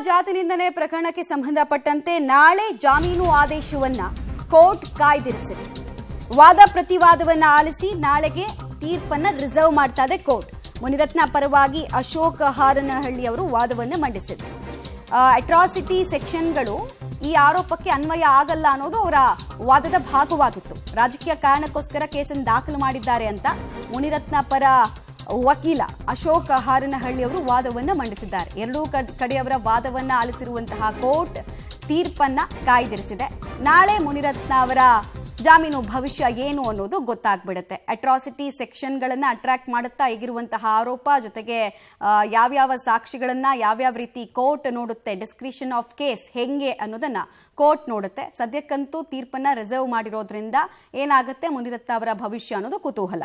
ಜಾತಿ ನಿಂದನೆ ಪ್ರಕರಣಕ್ಕೆ ಸಂಬಂಧಪಟ್ಟಂತೆ ನಾಳೆ ಜಾಮೀನು ಆದೇಶವನ್ನ ಕೋರ್ಟ್ ಕಾಯ್ದಿರಿಸಿದೆ. ವಾದ ಪ್ರತಿವಾದವನ್ನ ಆಲಿಸಿ ನಾಳೆಗೆ ತೀರ್ಪನ್ನ ರಿಸರ್ವ್ ಮಾಡ್ತಾ ಇದೆ ಕೋರ್ಟ್. ಮುನಿರತ್ನ ಪರವಾಗಿ ಅಶೋಕ್ ಹಾರನಹಳ್ಳಿ ಅವರು ವಾದವನ್ನು ಮಂಡಿಸಿದರು. ಅಟ್ರಾಸಿಟಿ ಸೆಕ್ಷನ್ಗಳು ಈ ಆರೋಪಕ್ಕೆ ಅನ್ವಯ ಆಗಲ್ಲ ಅನ್ನೋದು ಅವರ ವಾದದ ಭಾಗವಾಗಿತ್ತು. ರಾಜಕೀಯ ಕಾರಣಕ್ಕೋಸ್ಕರ ಕೇಸನ್ನು ದಾಖಲು ಮಾಡಿದ್ದಾರೆ ಅಂತ ಮುನಿರತ್ನ ಪರ ವಕೀಲ ಅಶೋಕ್ ಹಾರನಹಳ್ಳಿ ಅವರು ವಾದವನ್ನ ಮಂಡಿಸಿದ್ದಾರೆ. ಎರಡೂ ಕಡೆಯವರ ವಾದವನ್ನ ಆಲಿಸಿರುವಂತಹ ಕೋರ್ಟ್ ತೀರ್ಪನ್ನ ಕಾಯ್ದಿರಿಸಿದೆ. ನಾಳೆ ಮುನಿರತ್ನ ಅವರ ಜಾಮೀನು ಭವಿಷ್ಯ ಏನು ಅನ್ನೋದು ಗೊತ್ತಾಗ್ಬಿಡುತ್ತೆ. ಅಟ್ರಾಸಿಟಿ ಸೆಕ್ಷನ್ಗಳನ್ನ ಅಟ್ರಾಕ್ಟ್ ಮಾಡುತ್ತಾ ಹೇಗಿರುವಂತಹ ಆರೋಪ, ಜೊತೆಗೆ ಯಾವ್ಯಾವ ಸಾಕ್ಷಿಗಳನ್ನ ಯಾವ್ಯಾವ ರೀತಿ ಕೋರ್ಟ್ ನೋಡುತ್ತೆ, ಡಿಸ್ಕ್ರಿಷನ್ ಆಫ್ ಕೇಸ್ ಹೆಂಗೆ ಅನ್ನೋದನ್ನ ಕೋರ್ಟ್ ನೋಡುತ್ತೆ. ಸದ್ಯಕ್ಕಂತೂ ತೀರ್ಪನ್ನ ರಿಸರ್ವ್ ಮಾಡಿರೋದ್ರಿಂದ ಏನಾಗುತ್ತೆ ಮುನಿರತ್ನ ಅವರ ಭವಿಷ್ಯ ಅನ್ನೋದು ಕುತೂಹಲ.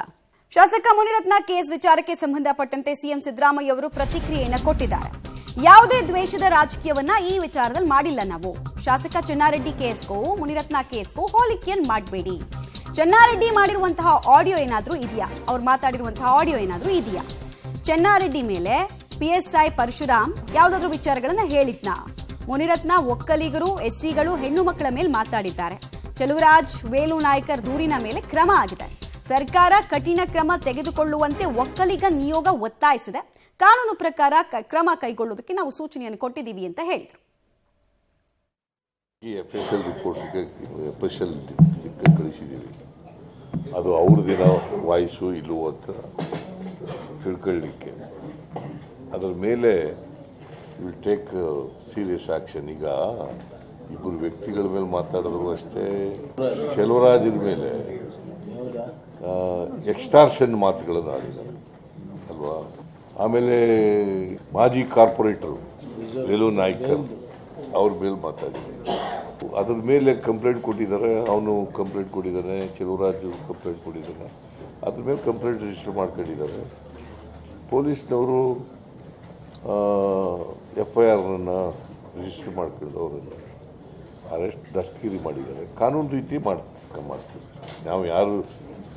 ಶಾಸಕ ಮುನಿರತ್ನ ಕೇಸ್ ವಿಚಾರಕ್ಕೆ ಸಂಬಂಧಪಟ್ಟಂತೆ ಸಿಎಂ ಸಿದ್ದರಾಮಯ್ಯ ಅವರು ಪ್ರತಿಕ್ರಿಯೆಯನ್ನು ಕೊಟ್ಟಿದ್ದಾರೆ. ಯಾವುದೇ ದ್ವೇಷದ ರಾಜಕೀಯವನ್ನ ಈ ವಿಚಾರದಲ್ಲಿ ಮಾಡಿಲ್ಲ ನಾವು. ಶಾಸಕ ಚೆನ್ನಾರೆಡ್ಡಿ ಕೇಸ್ಗೂ ಮುನಿರತ್ನ ಕೇಸ್ಗೂ ಹೋಲಿಕೆಯನ್ನು ಮಾಡಬೇಡಿ. ಚೆನ್ನಾರೆಡ್ಡಿ ಮಾಡಿರುವಂತಹ ಆಡಿಯೋ ಏನಾದ್ರೂ ಇದೆಯಾ, ಅವ್ರು ಮಾತಾಡಿರುವಂತಹ ಆಡಿಯೋ ಏನಾದ್ರೂ ಇದೆಯಾ? ಚೆನ್ನಾರೆಡ್ಡಿ ಮೇಲೆ PSI ಪರಶುರಾಮ್ ಯಾವುದಾದ್ರೂ ವಿಚಾರಗಳನ್ನ ಹೇಳಿದ್ನ? ಮುನಿರತ್ನ ಒಕ್ಕಲಿಗರು, ಎಸ್ಸಿಗಳು, ಹೆಣ್ಣು ಮಕ್ಕಳ ಮೇಲೆ ಮಾತಾಡಿದ್ದಾರೆ. ಚಲುವರಾಜ್ ವೇಲು ನಾಯ್ಕರ್ ದೂರಿನ ಮೇಲೆ ಕ್ರಮ ಆಗಿದೆ. ಸರ್ಕಾರ ಕಠಿಣ ಕ್ರಮ ತೆಗೆದುಕೊಳ್ಳುವಂತೆ ಒಕ್ಕಲಿಗ ನಿಯೋಗ ಒತ್ತಾಯಿಸಿದೆ. ಕಾನೂನು ಪ್ರಕಾರ ಕ್ರಮ ಕೈಗೊಳ್ಳುವುದಕ್ಕೆ ನಾವು ಸೂಚನೆಯನ್ನು ಕೊಟ್ಟಿದ್ದೀವಿ ಅಂತ ಹೇಳಿದರು. ಈ ಎಫ್ಎಸ್ಎಲ್ ರಿಪೋರ್ಟ್ಗೆ ಎಫ್ಎಸ್ಎಲ್ ಕಳಿಸಿದ್ದೀವಿ. ಅದು ಅವ್ರದ್ದೇನ ವಾಯ್ಸು ಇಲ್ಲವೋ ಅಂತ ತಿಳ್ಕೊಳ್ಳಿಕ್ಕೆ. ಅದರ ಮೇಲೆ ವಿಲ್ ಟೇಕ್ ಸೀರಿಯಸ್ ಆಕ್ಷನ್. ಈಗ ಇಬ್ಬರು ವ್ಯಕ್ತಿಗಳ ಮೇಲೆ ಮಾತಾಡಿದ್ರು ಅಷ್ಟೇ. ಚೆಲುವರಾಜರ ಮೇಲೆ ಎಕ್ಸ್ಟಾರ್ಷನ್ ಮಾತುಗಳನ್ನು ಆಡಿದ್ದಾರೆ ಅಲ್ವಾ. ಆಮೇಲೆ ಮಾಜಿ ಕಾರ್ಪೊರೇಟರು ವೇಲು ನಾಯ್ಕರ್ ಅವ್ರ ಮೇಲೆ ಮಾತಾಡಿದ್ದಾರೆ. ಅದ್ರ ಮೇಲೆ ಕಂಪ್ಲೇಂಟ್ ಕೊಟ್ಟಿದ್ದಾರೆ. ಅವನು ಕಂಪ್ಲೇಂಟ್ ಕೊಟ್ಟಿದ್ದಾನೆ, ಚೆಲುವರಾಜು ಕಂಪ್ಲೇಂಟ್ ಕೊಟ್ಟಿದ್ದಾನೆ. ಅದ್ರ ಮೇಲೆ ಕಂಪ್ಲೇಂಟ್ ರಿಜಿಸ್ಟರ್ ಮಾಡ್ಕೊಂಡಿದ್ದಾರೆ. ಪೊಲೀಸ್ನವರು FIR ರಿಜಿಸ್ಟರ್ ಮಾಡ್ಕೊಂಡು ಅವರನ್ನು ಅರೆಸ್ಟ್ ದಸ್ತಗಿರಿ ಮಾಡಿದ್ದಾರೆ. ಕಾನೂನು ರೀತಿ ಮಾಡ್ತೀವಿ ನಾವು. ಯಾರು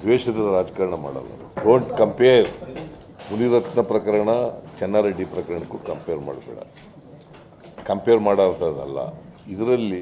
ದ್ವೇಷದ ರಾಜಕಾರಣ ಮಾಡಲ್ಲ. ಡೋಂಟ್ ಕಂಪೇರ್ ಮುನಿರತ್ನ ಪ್ರಕರಣ ಚೆನ್ನಾರೆಡ್ಡಿ ಪ್ರಕರಣಕ್ಕೂ ಕಂಪೇರ್ ಮಾಡಬೇಡ. ಕಂಪೇರ್ ಮಾಡೋಂಥದ್ದಲ್ಲ ಇದರಲ್ಲಿ.